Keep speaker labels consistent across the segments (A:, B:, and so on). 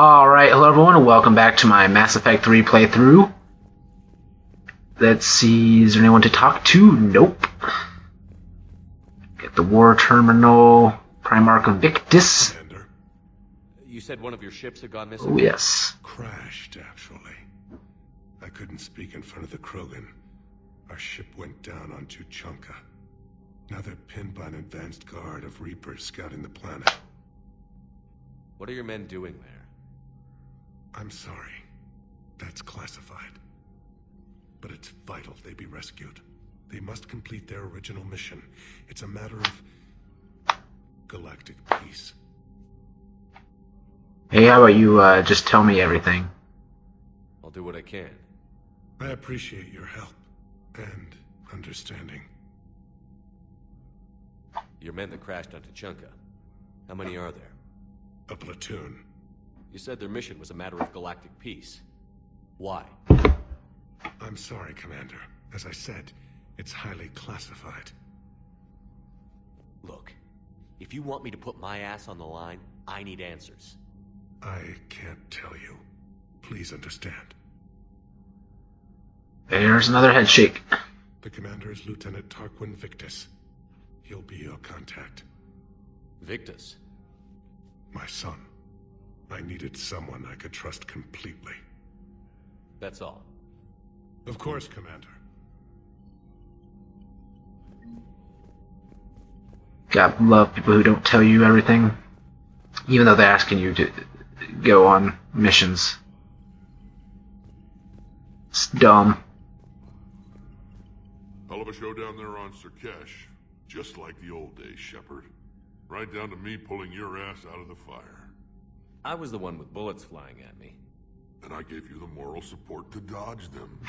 A: Alright, hello everyone, and welcome back to my Mass Effect 3 playthrough. Let's see, is there anyone to talk to? Nope. Get the war terminal, Primarch of Victus.
B: Commander, you said one of your ships had gone missing?
A: Oh yes.
B: Crashed, actually. I couldn't speak in front of the Krogan. Our ship went down on Tuchanka. Now they're pinned by an advanced guard of Reapers scouting the planet.
C: What are your men doing there?
B: I'm sorry. That's classified. But it's vital they be rescued. They must complete their original mission. It's a matter of galactic peace.
A: Hey, how about you just tell me everything?
C: I'll do what I can.
B: I appreciate your help and understanding.
C: Your men that crashed on Tuchanka. How many are there?
B: A platoon.
C: You said their mission was a matter of galactic peace. Why?
B: I'm sorry, Commander. As I said, it's highly classified.
C: Look, if you want me to put my ass on the line, I need answers.
B: I can't tell you. Please understand.
A: There's another head shake.
B: The commander is Lieutenant Tarquin Victus. He'll be your contact.
C: Victus?
B: My son. I needed someone I could trust completely.
C: That's all.
B: Of course, Commander.
A: God love people who don't tell you everything, even though they're asking you to go on missions. It's dumb.
D: Hell of a show down there on Surkesh. Just like the old days, Shepard. Right down to me pulling your ass out of the fire.
C: I was the one with bullets flying at me.
D: And I gave you the moral support to dodge them.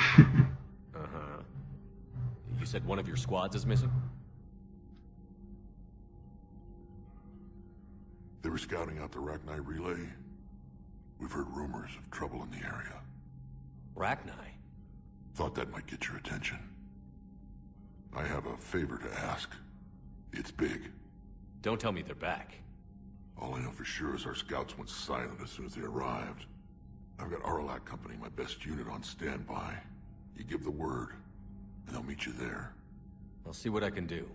C: Uh-huh. You said one of your squads is missing?
D: They were scouting out the Rachni relay. We've heard rumors of trouble in the area.
C: Rachni?
D: Thought that might get your attention. I have a favor to ask. It's big.
C: Don't tell me they're back.
D: All I know for sure is our scouts went silent as soon as they arrived. I've got Aralak Company, my best unit, on standby. You give the word, and they'll meet you there.
C: I'll see what I can do.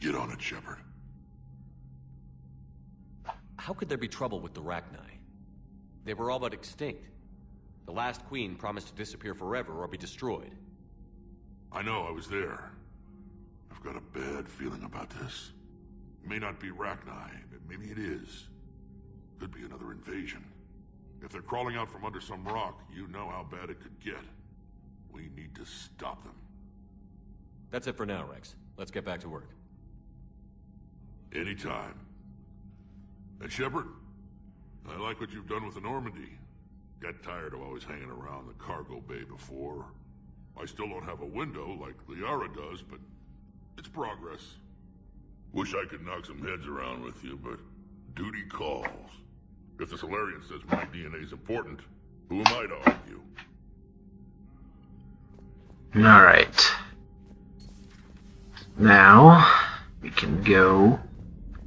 D: Get on it, Shepard.
C: How could there be trouble with the Rachni? They were all but extinct. The last queen promised to disappear forever or be destroyed.
D: I know, I was there. I've got a bad feeling about this. It may not be Rachni, but maybe it is. Could be another invasion. If they're crawling out from under some rock, you know how bad it could get. We need to stop them.
C: That's it for now, Rex. Let's get back to work.
D: Anytime. And Shepard, I like what you've done with the Normandy. Got tired of always hanging around the cargo bay before. I still don't have a window like Liara does, but it's progress. Wish I could knock some heads around with you, but duty calls. If the Solarian says my DNA's important, who am I to argue?
A: Alright. Now, we can go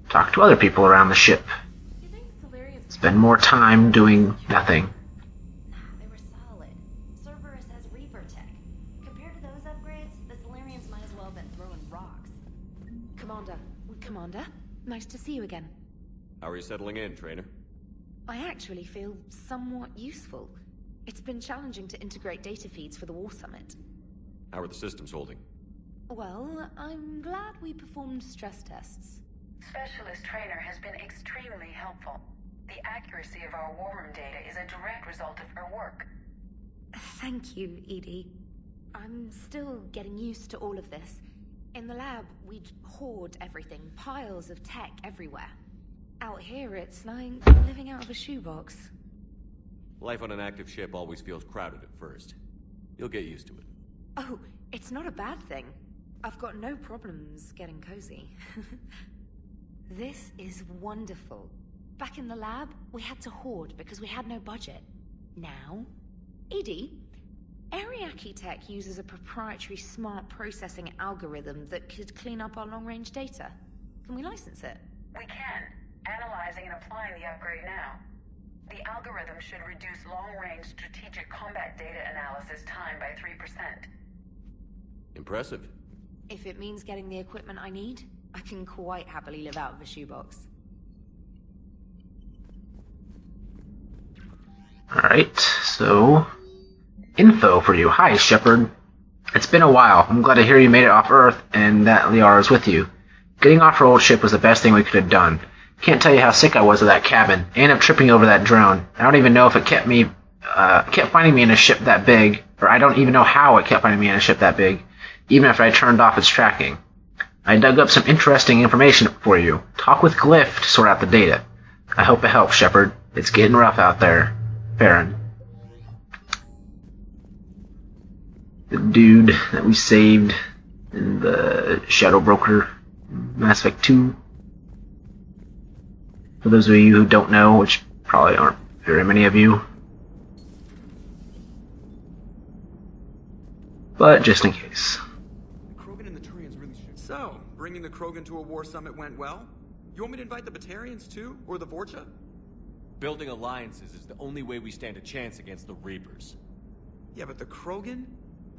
A: talk to other people around the ship. Spend more time doing nothing.
E: They were solid. Cerberus has Reaper tech. Compared to those upgrades, the Solarians might as well have been throwing rocks.
F: Commander, nice to see you again.
C: How are you settling in, Trainer?
F: I actually feel somewhat useful. It's been challenging to integrate data feeds for the War Summit.
C: How are the systems holding?
F: Well, I'm glad we performed stress tests.
G: Specialist Trainer has been extremely helpful. The accuracy of our war room data is a direct result of her work.
F: Thank you, Edie. I'm still getting used to all of this. In the lab, we'd hoard everything, piles of tech everywhere. Out here, it's like living out of a shoebox.
C: Life on an active ship always feels crowded at first. You'll get used to it.
F: Oh, it's not a bad thing. I've got no problems getting cozy. This is wonderful. Back in the lab, we had to hoard because we had no budget. Now, Edie, Ariake Tech uses a proprietary smart processing algorithm that could clean up our long-range data. Can we license it?
G: We can. Analyzing and applying the upgrade now. The algorithm should reduce long-range strategic combat data analysis time by 3%.
C: Impressive.
F: If it means getting the equipment I need, I can quite happily live out of a shoebox.
A: Alright, so... info for you. Hi, Shepard. It's been a while. I'm glad to hear you made it off Earth and that Liara's with you. Getting off her old ship was the best thing we could have done. Can't tell you how sick I was of that cabin, and of tripping over that drone. I don't even know if it kept finding me in a ship that big, or I don't even know how it kept finding me in a ship that big, even after I turned off its tracking. I dug up some interesting information for you. Talk with Glyph to sort out the data. I hope it helps, Shepard. It's getting rough out there. Farron. The dude that we saved in the Shadow Broker Mass Effect 2. For those of you who don't know, which probably aren't very many of you. But just in case.
H: Krogan and the Turians really should. So, bringing the Krogan to a war summit went well? You want me to invite the Batarians too? Or the Vorcha?
C: Building alliances is the only way we stand a chance against the Reapers.
H: Yeah, but the Krogan?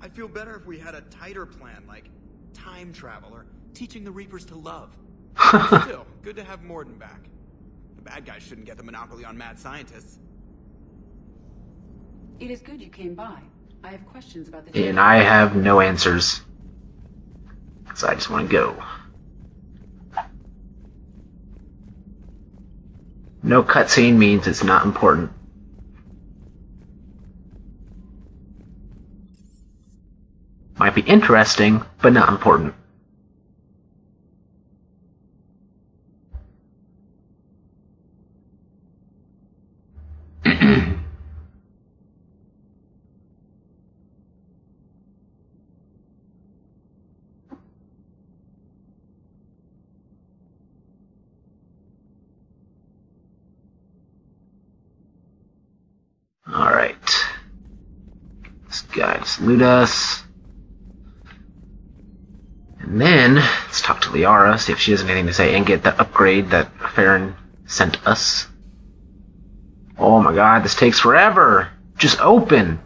H: I'd feel better if we had a tighter plan, like time travel or teaching the Reapers to love. Still, good to have Mordin back. The bad guys shouldn't get the monopoly on mad scientists.
I: It is good you came by. I have questions about the...
A: And I have no answers. So I just want to go. No cutscene means it's not important. Might be interesting, but not important. Alright. This guy salute us. And then, let's talk to Liara, see if she has anything to say, and get the upgrade that Farron sent us. Oh my god, this takes forever! Just open!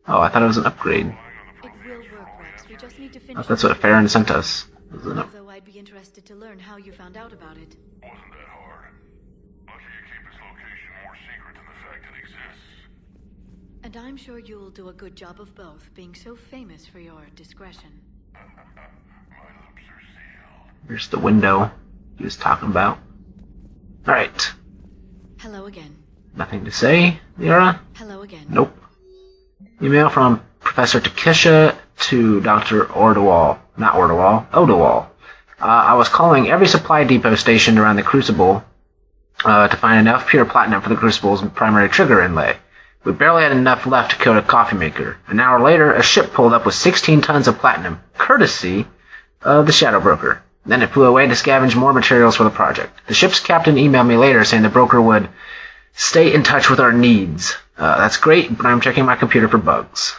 A: Oh, I thought it was an upgrade.
E: It will work, Rex. We just need to finish.
A: That's what Farron sent us.
E: Although I'd be interested to learn how you found out about it.
D: Wasn't that hard. Lucky you keep its location more secret than the fact it exists.
E: And I'm sure you'll do a good job of both, being so famous for your discretion.
D: My lips are sealed.
A: Here's the window he was talking about. Alright.
E: Hello again.
A: Nothing to say, Liara?
E: Hello again.
A: Nope. Email from Professor Takesha to Dr. Ordowal. Not Ordowal, Odowal. I was calling every supply depot stationed around the Crucible to find enough pure platinum for the Crucible's primary trigger inlay. We barely had enough left to coat a coffee maker. An hour later, a ship pulled up with 16 tons of platinum, courtesy of the Shadow Broker. Then it flew away to scavenge more materials for the project. The ship's captain emailed me later saying the broker would stay in touch with our needs. That's great, but I'm checking my computer for bugs.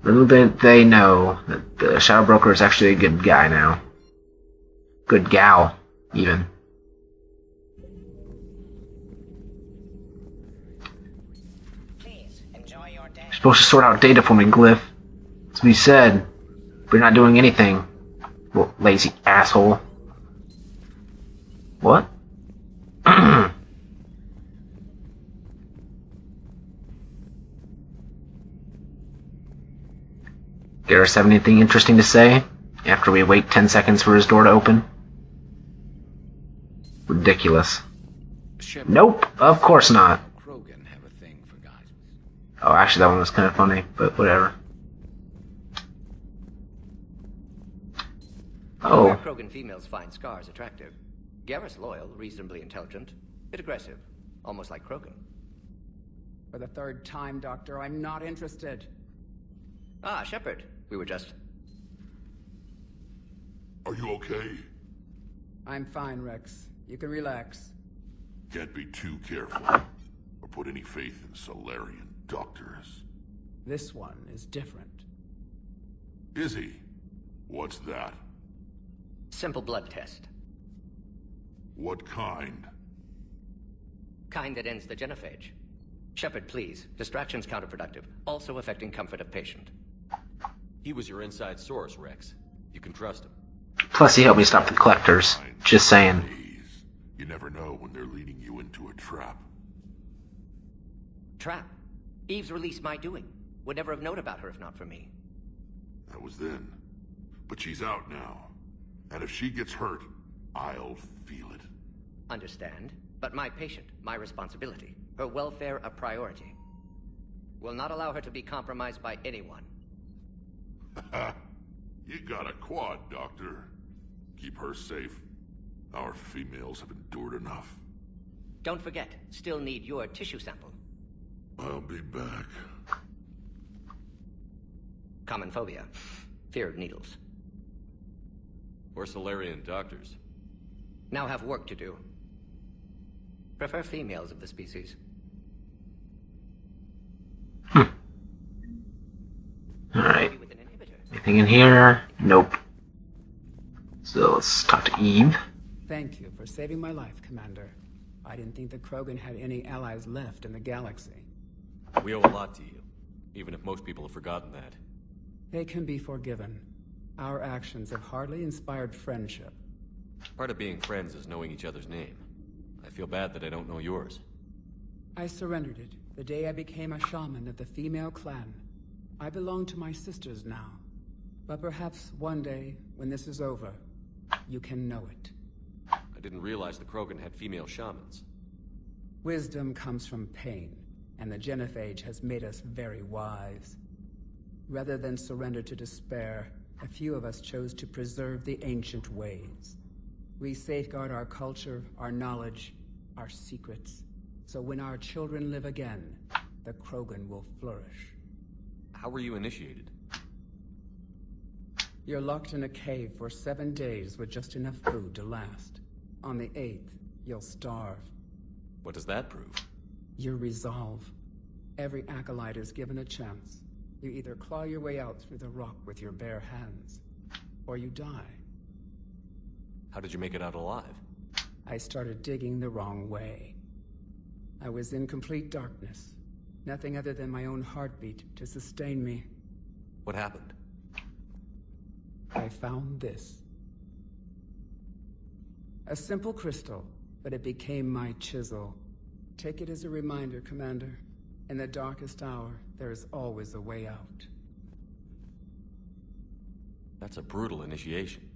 A: Little did they know that the Shadow Broker is actually a good guy now. Good gal, even.
J: Please enjoy your day.
A: You're supposed to sort out data for me, Glyph. That's what he said. But you're not doing anything. Well, lazy asshole. What? Garrus have anything interesting to say after we wait 10 seconds for his door to open? Ridiculous.
K: Shepard.
A: Nope, of course not.
K: Krogan have a thing for guys.
A: Oh, actually that one was kind of funny, but whatever. Oh.
J: Krogan females find scars attractive. Garrus loyal, reasonably intelligent, bit aggressive, almost like Krogan.
I: For the third time, Doctor, I'm not interested.
J: Ah, Shepard. We were just...
D: Are you okay?
I: I'm fine, Rex. You can relax.
D: Can't be too careful, or put any faith in Solarian doctors.
I: This one is different.
D: Is he? What's that?
J: Simple blood test.
D: What kind?
J: Kind that ends the genophage. Shepard, please. Distraction's counterproductive, also affecting comfort of patient.
C: He was your inside source, Rex. You can trust him.
A: Plus, he helped me stop the collectors. Just saying.
D: Please. You never know when they're leading you into a trap.
J: Trap? Eve's release my doing. Would never have known about her if not for me.
D: That was then. But she's out now. And if she gets hurt, I'll feel it.
J: Understand. But my patient, my responsibility. Her welfare a priority. Will not allow her to be compromised by anyone.
D: You got a quad, Doctor. Keep her safe. Our females have endured enough.
J: Don't forget, still need your tissue sample.
D: I'll be back.
J: Common phobia. Fear of needles.
C: Or Solarian doctors.
J: Now have work to do. Prefer females of the species.
A: Alright. Anything in here? Nope. So let's talk to Eve.
I: Thank you for saving my life, Commander. I didn't think the Krogan had any allies left in the galaxy.
C: We owe a lot to you, even if most people have forgotten that.
I: They can be forgiven. Our actions have hardly inspired friendship.
C: Part of being friends is knowing each other's name. I feel bad that I don't know yours.
I: I surrendered it the day I became a shaman of the female clan. I belong to my sisters now. But perhaps one day, when this is over, you can know it.
C: I didn't realize the Krogan had female shamans.
I: Wisdom comes from pain, and the genophage has made us very wise. Rather than surrender to despair, a few of us chose to preserve the ancient ways. We safeguard our culture, our knowledge, our secrets. So when our children live again, the Krogan will flourish.
C: How were you initiated?
I: You're locked in a cave for 7 days with just enough food to last. On the 8th, you'll starve.
C: What does that prove?
I: Your resolve. Every acolyte is given a chance. You either claw your way out through the rock with your bare hands, or you die.
C: How did you make it out alive?
I: I started digging the wrong way. I was in complete darkness. Nothing other than my own heartbeat to sustain me.
C: What happened?
I: I found this. A simple crystal, but it became my chisel. Take it as a reminder, Commander. In the darkest hour, there is always a way out.
C: That's a brutal initiation.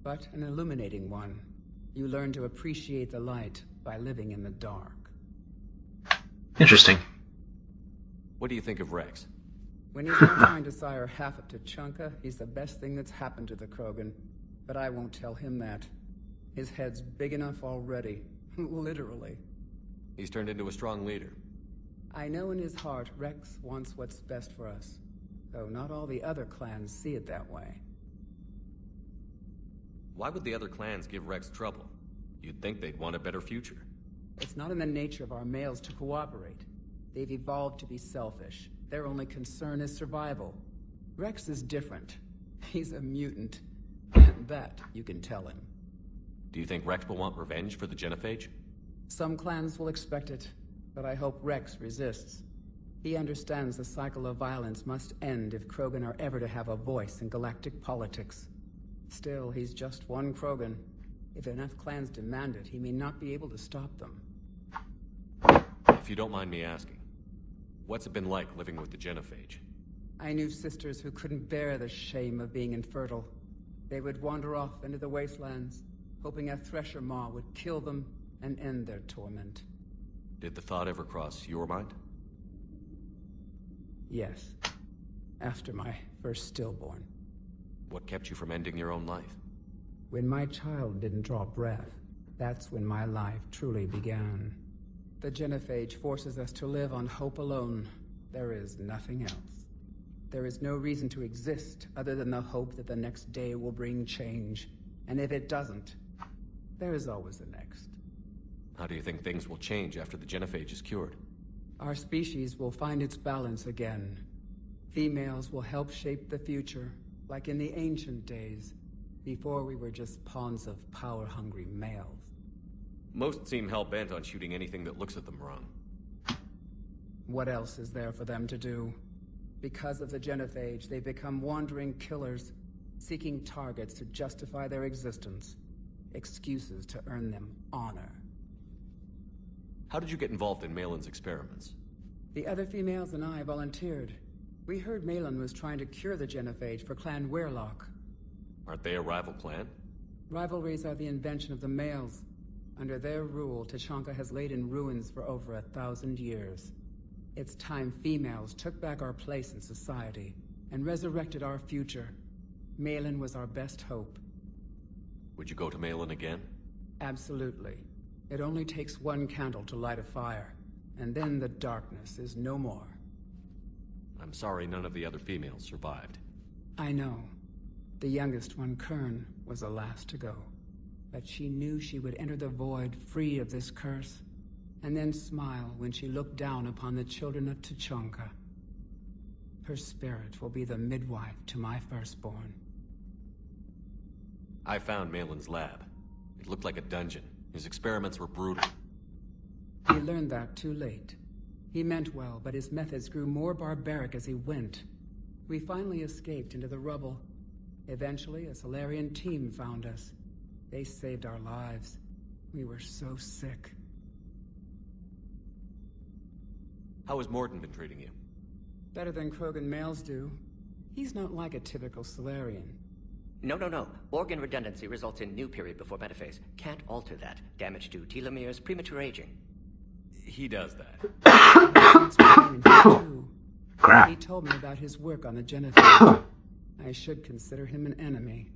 I: But an illuminating one. You learn to appreciate the light by living in the dark.
A: Interesting.
C: What do you think of Rex?
I: When he's not trying to sire half of Tuchanka, he's the best thing that's happened to the Krogan. But I won't tell him that. His head's big enough already. Literally.
C: He's turned into a strong leader.
I: I know in his heart Rex wants what's best for us. Though not all the other clans see it that way.
C: Why would the other clans give Rex trouble? You'd think they'd want a better future.
I: It's not in the nature of our males to cooperate. They've evolved to be selfish. Their only concern is survival. Rex is different. He's a mutant. And that you can tell him.
C: Do you think Rex will want revenge for the genophage?
I: Some clans will expect it, but I hope Rex resists. He understands the cycle of violence must end if Krogan are ever to have a voice in galactic politics. Still, he's just one Krogan. If enough clans demand it, he may not be able to stop them.
C: If you don't mind me asking, what's it been like living with the genophage?
I: I knew sisters who couldn't bear the shame of being infertile. They would wander off into the wastelands, hoping a thresher maw would kill them and end their torment.
C: Did the thought ever cross your mind?
I: Yes. After my first stillborn.
C: What kept you from ending your own life?
I: When my child didn't draw breath, that's when my life truly began. The genophage forces us to live on hope alone. There is nothing else. There is no reason to exist other than the hope that the next day will bring change. And if it doesn't, there is always the next.
C: How do you think things will change after the genophage is cured?
I: Our species will find its balance again. Females will help shape the future, like in the ancient days, before we were just pawns of power-hungry males.
C: Most seem hell-bent on shooting anything that looks at them wrong.
I: What else is there for them to do? Because of the Genophage, they become wandering killers, seeking targets to justify their existence. Excuses to earn them honor.
C: How did you get involved in Malin's experiments?
I: The other females and I volunteered. We heard Malin was trying to cure the Genophage for Clan Weirlock.
C: Aren't they a rival clan?
I: Rivalries are the invention of the males. Under their rule, Tuchanka has laid in ruins for over 1,000 years. It's time females took back our place in society and resurrected our future. Malin was our best hope.
C: Would you go to Malin again?
I: Absolutely. It only takes one candle to light a fire, and then the darkness is no more.
C: I'm sorry none of the other females survived.
I: I know. The youngest one, Kern, was the last to go. But she knew she would enter the void free of this curse, and then smile when she looked down upon the children of Tuchanka. Her spirit will be the midwife to my firstborn.
C: I found Malin's lab. It looked like a dungeon. His experiments were brutal.
I: He learned that too late. He meant well, but his methods grew more barbaric as he went. We finally escaped into the rubble. Eventually, a Solarian team found us. They saved our lives. We were so sick.
C: How has Mordin been treating you?
I: Better than Krogan males do. He's not like a typical Solarian.
J: No. Organ redundancy results in new period before metaphase. Can't alter that. Damage to telomeres, premature aging.
C: He does that.
A: Crap.
I: He told me about his work on the Genophage. I should consider him an enemy.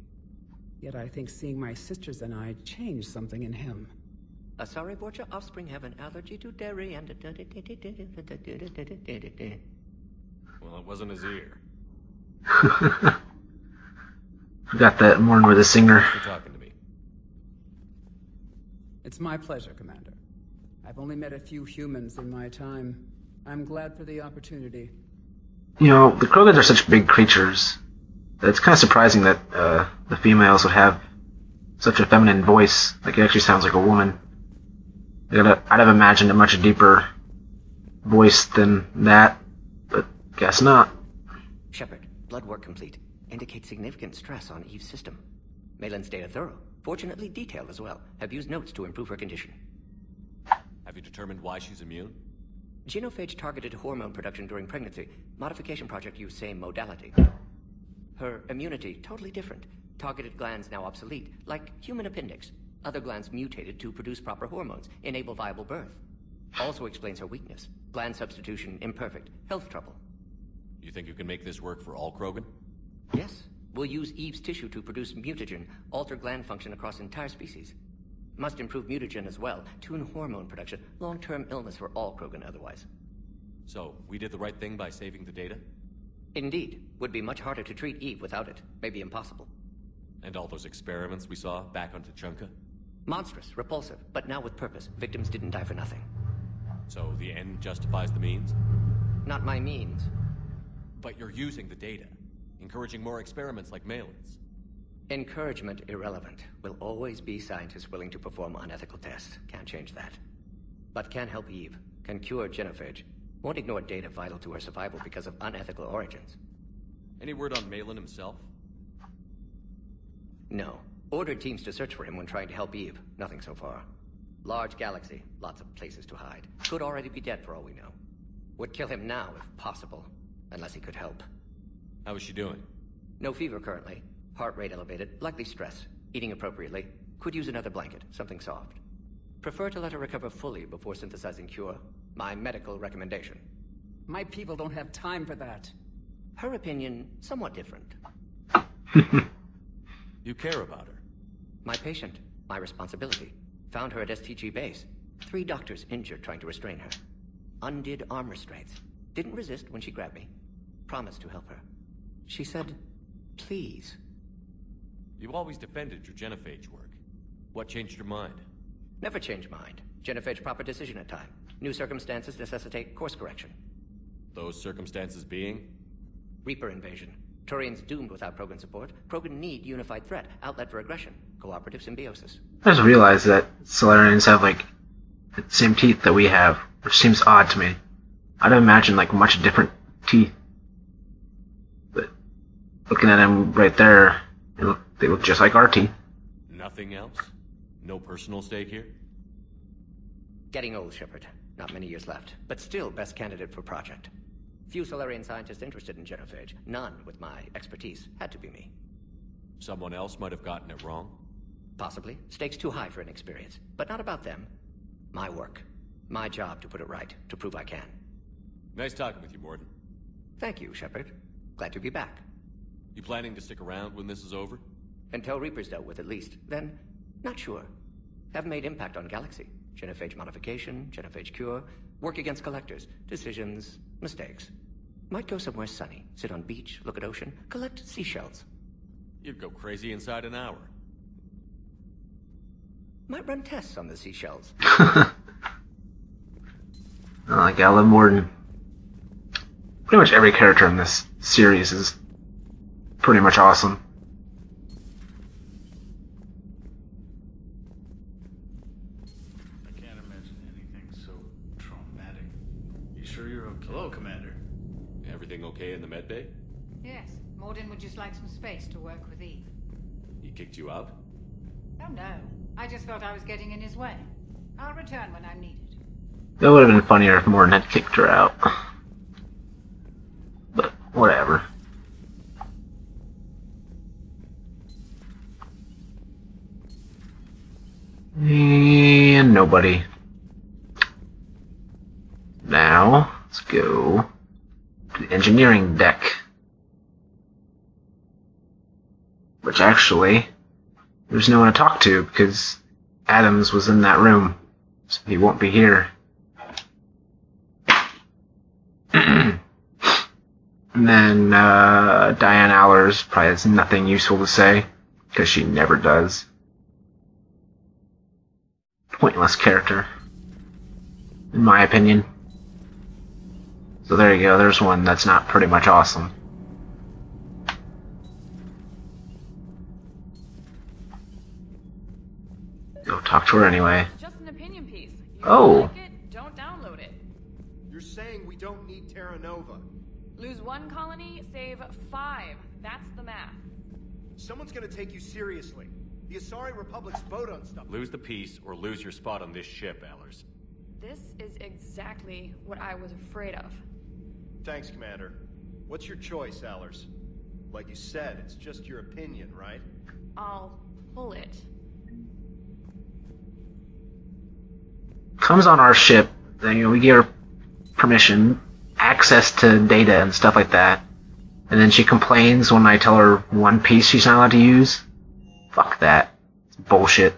I: Yet I think seeing my sisters and I changed something in him.
J: Sorry, Borgia, offspring have an allergy to dairy and...
C: Well, it wasn't his ear.
A: Forgot that Morn was a singer.
C: Thanks for talking to me.
I: It's my pleasure, Commander. I've only met a few humans in my time. I'm glad for the opportunity.
A: You know, the Krogans are such big creatures. It's kind of surprising that the females would have such a feminine voice. Like, it actually sounds like a woman. I'd have imagined a much deeper voice than that, but guess not.
J: Shepard, blood work complete. Indicates significant stress on Eve's system. Malin's data thorough. Fortunately detailed as well. Have used notes to improve her condition.
C: Have you determined why she's immune?
J: Genophage targeted hormone production during pregnancy. Modification project used same modality. Her immunity, totally different. Targeted glands now obsolete, like human appendix. Other glands mutated to produce proper hormones, enable viable birth. Also explains her weakness. Gland substitution imperfect. Health trouble.
C: You think you can make this work for all Krogan?
J: Yes. We'll use Eve's tissue to produce mutagen, alter gland function across entire species. Must improve mutagen as well, tune hormone production, long-term illness for all Krogan otherwise.
C: So, we did the right thing by saving the data?
J: Indeed. Would be much harder to treat Eve without it. Maybe impossible.
C: And all those experiments we saw back on Tuchanka?
J: Monstrous, repulsive, but now with purpose. Victims didn't die for nothing.
C: So the end justifies the means?
J: Not my means.
C: But you're using the data, encouraging more experiments like Malin's.
J: Encouragement irrelevant. Will always be scientists willing to perform unethical tests. Can't change that. But can help Eve. Can cure Genophage. Won't ignore data vital to her survival because of unethical origins.
C: Any word on Malin himself?
J: No. Ordered teams to search for him when trying to help Eve. Nothing so far. Large galaxy. Lots of places to hide. Could already be dead for all we know. Would kill him now if possible. Unless he could help.
C: How is she doing?
J: No fever currently. Heart rate elevated. Likely stress. Eating appropriately. Could use another blanket. Something soft. Prefer to let her recover fully before synthesizing cure. My medical recommendation.
I: My people don't have time for that.
J: Her opinion, somewhat different.
C: You care about her.
J: My patient. My responsibility. Found her at STG base. 3 doctors injured trying to restrain her. Undid arm restraints. Didn't resist when she grabbed me. Promised to help her. She said, please.
C: You've always defended your Genophage work. What changed your mind?
J: Never change mind. Genophage proper decision at time. New circumstances necessitate course correction.
C: Those circumstances being?
J: Reaper invasion. Turian's doomed without Krogan support. Krogan need unified threat, outlet for aggression, cooperative symbiosis.
A: I just realized that Solarians have, like, the same teeth that we have, which seems odd to me. I'd imagine, like, much different teeth. But looking at them right there, they look just like our teeth.
C: Nothing else? No personal stake here?
J: Getting old, Shepard. Not many years left, but still best candidate for project. Few Solarian scientists interested in genophage. None with my expertise. Had to be me.
C: Someone else might have gotten it wrong?
J: Possibly. Stakes too high for inexperience. But not about them. My work. My job to put it right. To prove I can.
C: Nice talking with you, Mordin.
J: Thank you, Shepard. Glad to be back.
C: You planning to stick around when this is over?
J: Until Reaper's dealt with, at least. Then, not sure. Haven't made impact on Galaxy. Genophage modification, genophage cure, work against collectors, decisions, mistakes. Might go somewhere sunny, sit on beach, look at ocean, collect seashells.
C: You'd go crazy inside an hour.
J: Might run tests on the seashells.
A: I love Mordin. Pretty much every character in this series is pretty much awesome.
L: I can't imagine anything so traumatic. You sure you're okay? Hello, Commander.
C: Everything okay in the medbay?
M: Yes. Mordin would just like some space to work with Eve.
C: He kicked you out?
M: Oh no. I just thought I was getting in his way. I'll return when I'm needed.
A: It would have been funnier if Mordin had kicked her out. But, whatever. And nobody. Now, let's go to the engineering deck. Which actually, there's no one to talk to because Adams was in that room. So he won't be here. And then Diane Allers probably has nothing useful to say because she never does. Pointless character, in my opinion. So there you go, there's one that's not pretty much awesome. Go talk to her anyway.
N: Just an opinion piece. You
A: Oh.
N: like it, don't download it.
O: You're saying we don't need Terra Nova.
N: Lose one colony, save 5. That's the math.
O: Someone's gonna take you seriously. The Asari Republic's vote on stuff.
C: Lose the peace or lose your spot on this ship, Allers.
N: This is exactly what I was afraid of.
O: Thanks, Commander. What's your choice, Allers? Like you said, it's just your opinion, right?
N: I'll pull it.
A: Comes on our ship, then we give her permission, access to data and stuff like that, and then she complains when I tell her one piece she's not allowed to use. Fuck that. It's bullshit.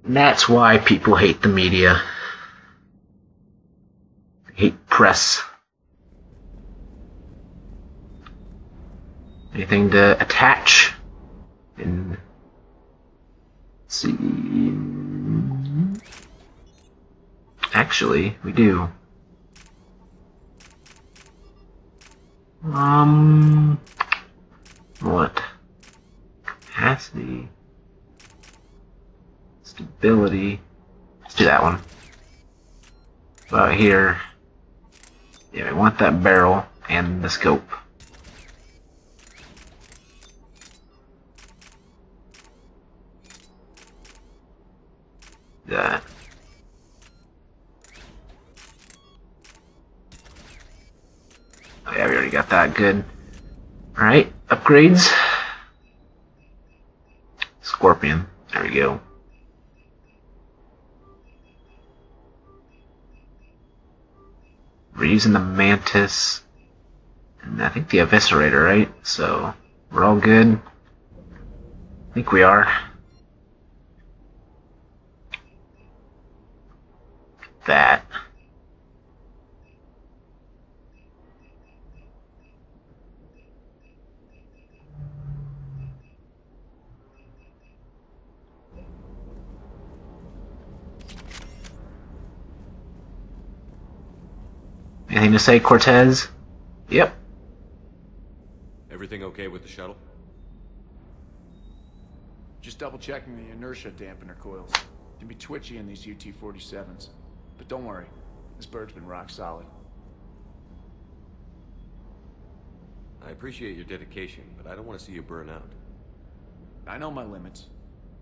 A: And that's why people hate the media. They hate press. Anything to attach? And let's see. Actually, we do. What? Capacity. Stability. Let's do that one. About here. Yeah, we want that barrel and the scope. That. Oh yeah, we already got that. Good. Alright, upgrades. Scorpion. There we go. We're using the Mantis. And I think the Eviscerator, right? So, we're all good. I think we are. That. Anything to say, Cortez? Yep.
C: Everything okay with the shuttle?
L: Just double checking the inertia dampener coils. Can be twitchy in these UT-47s. But don't worry, this bird's been rock solid.
C: I appreciate your dedication, but I don't want to see you burn out.
L: I know my limits.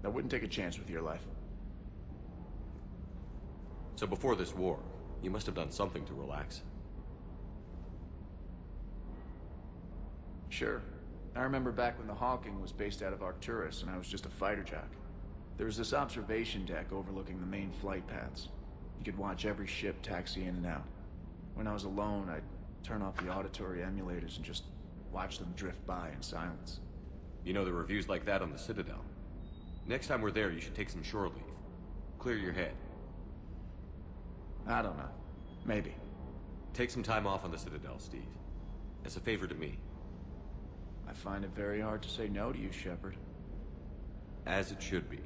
L: I wouldn't take a chance with your life.
C: So before this war, you must have done something to relax.
L: Sure. I remember back when the Hawking was based out of Arcturus and I was just a fighter jock. There was this observation deck overlooking the main flight paths. You could watch every ship taxi in and out. When I was alone, I'd turn off the auditory emulators and just watch them drift by in silence.
C: You know, the reviews like that on the Citadel. Next time we're there, you should take some shore leave. Clear your head.
L: I don't know. Maybe.
C: Take some time off on the Citadel, Steve. As a favor to me.
L: I find it very hard to say no to you, Shepard.
C: As it should be.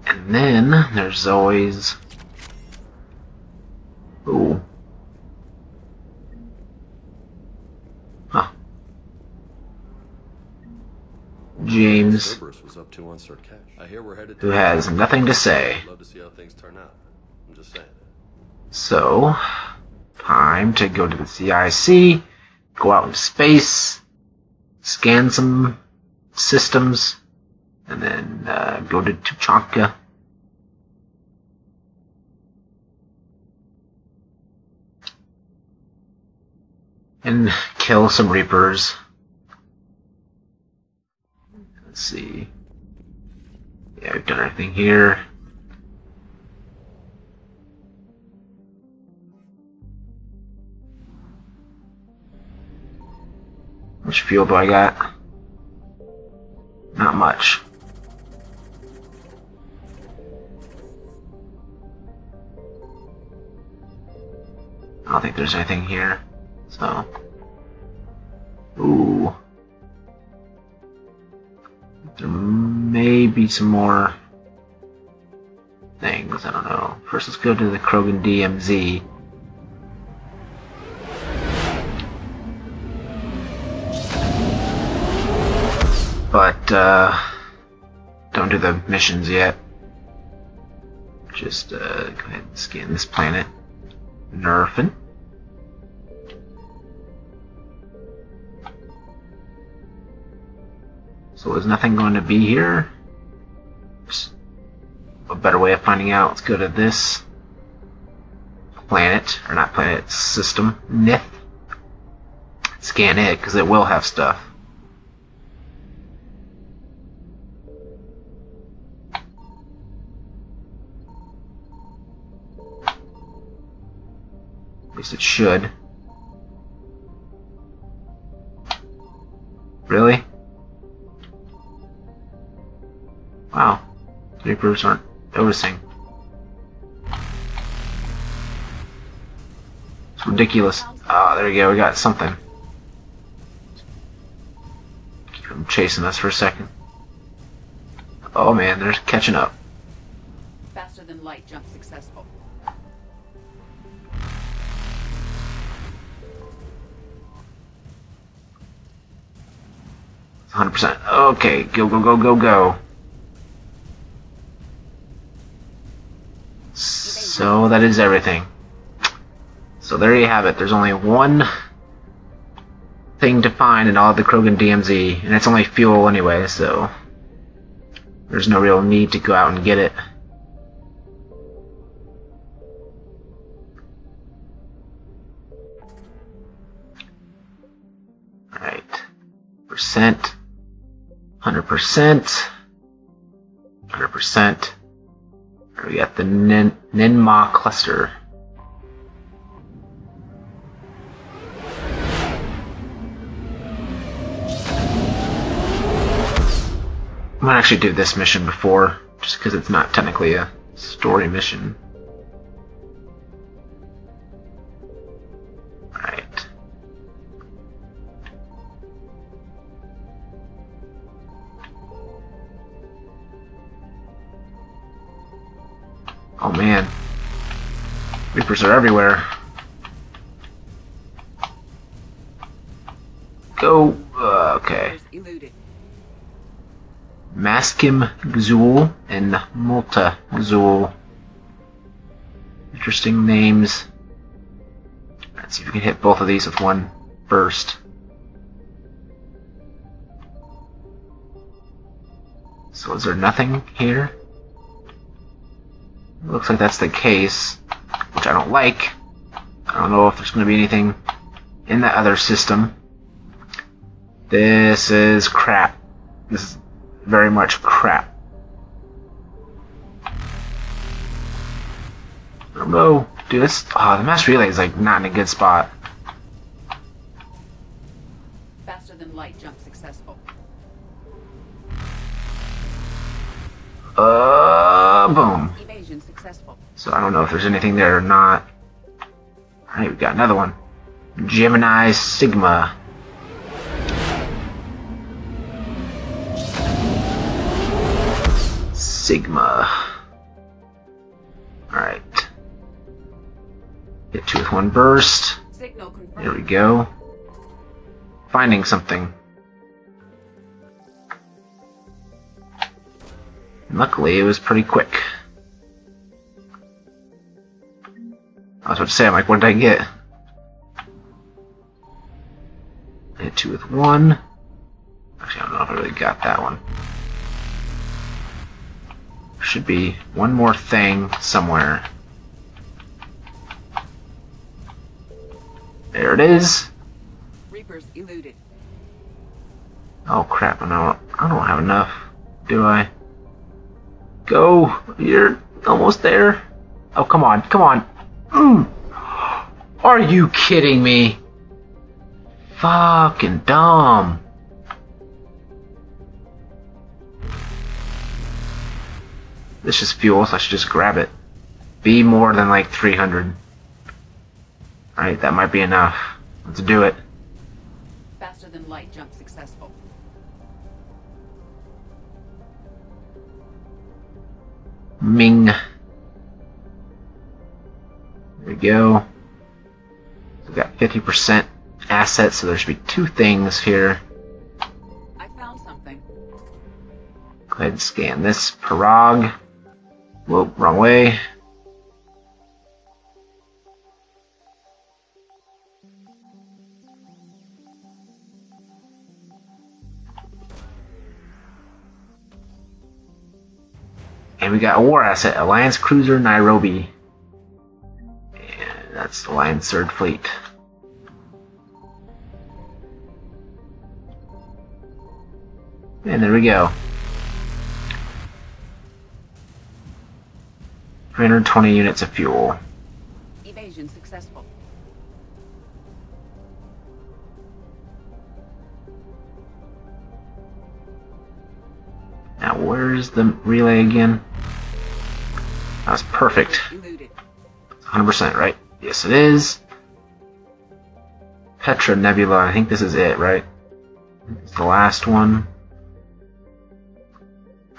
A: And then there's always... Ooh. Huh. James,
P: Cerberus was up to on Surkesh. I hear we're headed to
A: who has nothing to say.
P: I'd love to see how things turn out. I'm just saying.
A: So, time to go to the CIC, go out in space, scan some systems, and then go to Tuchanka. And kill some Reapers. Let's see. Yeah, we've done everything here. How much fuel do I got? Not much. I don't think there's anything here. So, ooh, there may be some more things. I don't know. First, let's go to the Krogan DMZ. But don't do the missions yet. Just go ahead and scan this planet. Nerfin. So is nothing going to be here? Just a better way of finding out. Let's go to this planet, or not planet, system, Nith. Scan it, because it will have stuff. At least it should. Really? Wow, Reapers aren't noticing. It's ridiculous. Ah, there we go, we got something. Keep them chasing us for a second. Oh man, they're catching up.
Q: Faster than light, jump successful.
A: 100%. Okay, go, go, go, go, go. So that is everything. So there you have it. There's only one thing to find in all of the Krogan DMZ, and it's only fuel anyway, so there's no real need to go out and get it. Alright. Percent. 100%. 100%. We got the Ninma cluster. I might actually do this mission before, just because it's not technically a story mission. Alright. Oh man. Reapers are everywhere. Go. Okay. Maskim Gzul and Multa Gzul. Interesting names. Let's see if we can hit both of these with one burst. So is there nothing here? Looks like that's the case, which I don't like. I don't know if there's going to be anything in that other system. This is crap. This is very much crap. No, dude, this. Oh, the mass relay is like not in a good spot.
Q: Faster than light jump successful.
A: Boom.
Q: Evasion successful.
A: So I don't know if there's anything there or not. Alright, we got another one. Gemini Sigma. Sigma. Alright. Hit 2 with 1 burst.
Q: Signal confirmed.
A: There we go. Finding something. Luckily, it was pretty quick. I was about to say, I'm like, what did I get? I hit 2 with 1. Actually, I don't know if I really got that one. Should be one more thing somewhere. There it is.
Q: Reapers eluded.
A: Oh crap! I don't have enough. Do I? Go! You're almost there. Oh come on! Come on! Are you kidding me? Fucking dumb. This is fuel, so I should just grab it. Be more than like 300. Alright, that might be enough. Let's do it.
Q: Faster than light jump successful.
A: Ming. There we go. We've got 50% assets, so there should be 2 things here.
Q: I found something.
A: Go ahead and scan this. Parag. Whoa, wrong way. And we got a war asset, Alliance Cruiser Nairobi. And that's the Alliance 3rd Fleet. And there we go. 320 units of fuel.
Q: Evasion successful.
A: Now where's the relay again? That was perfect. 100%, right? Yes it is. Petra Nebula, I think this is it, right? It's the last one.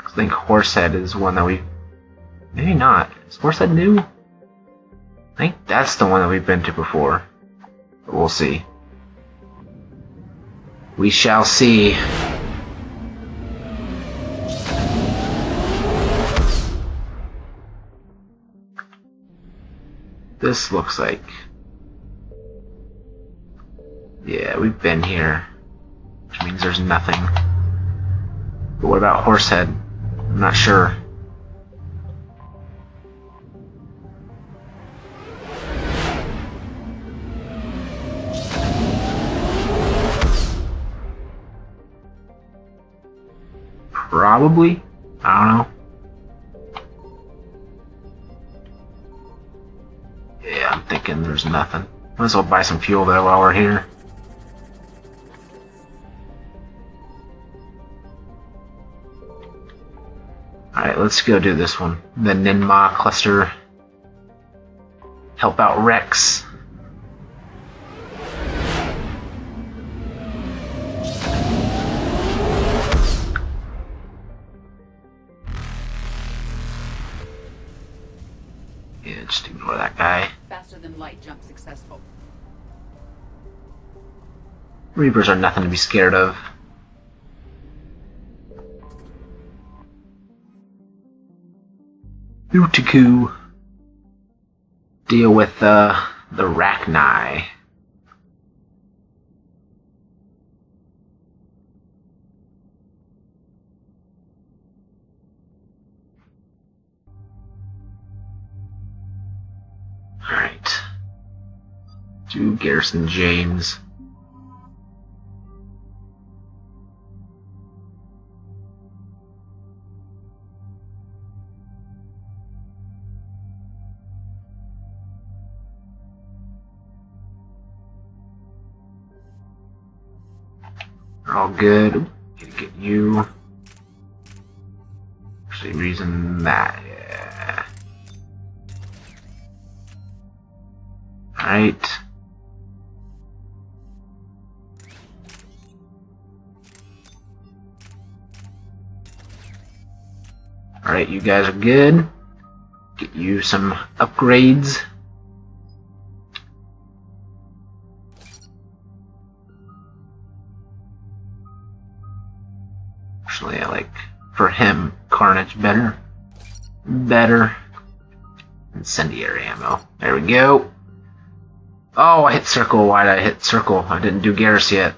A: I think Horsehead is one that we... Maybe not. Is Horsehead new? I think that's the one that we've been to before. But we'll see. We shall see. This looks like... Yeah, we've been here. Which means there's nothing. But what about Horsehead? I'm not sure. Probably? I don't know. Yeah, I'm thinking there's nothing. Might as well buy some fuel though while we're here. Alright, let's go do this one. The Ninma cluster. Help out Rex. Yeah, just ignore that guy.
Q: Faster than light jump successful.
A: Reapers are nothing to be scared of. Utiku. Deal with the Rachni. Alright. Do Garrison James. All good. Gonna get you. For some reason that, yeah. Alright. Alright, you guys are good. Get you some upgrades. Actually, I like, for him, Carnage better. Incendiary ammo. There we go. Oh, I hit circle. Why did I hit circle? I didn't do Garrus yet.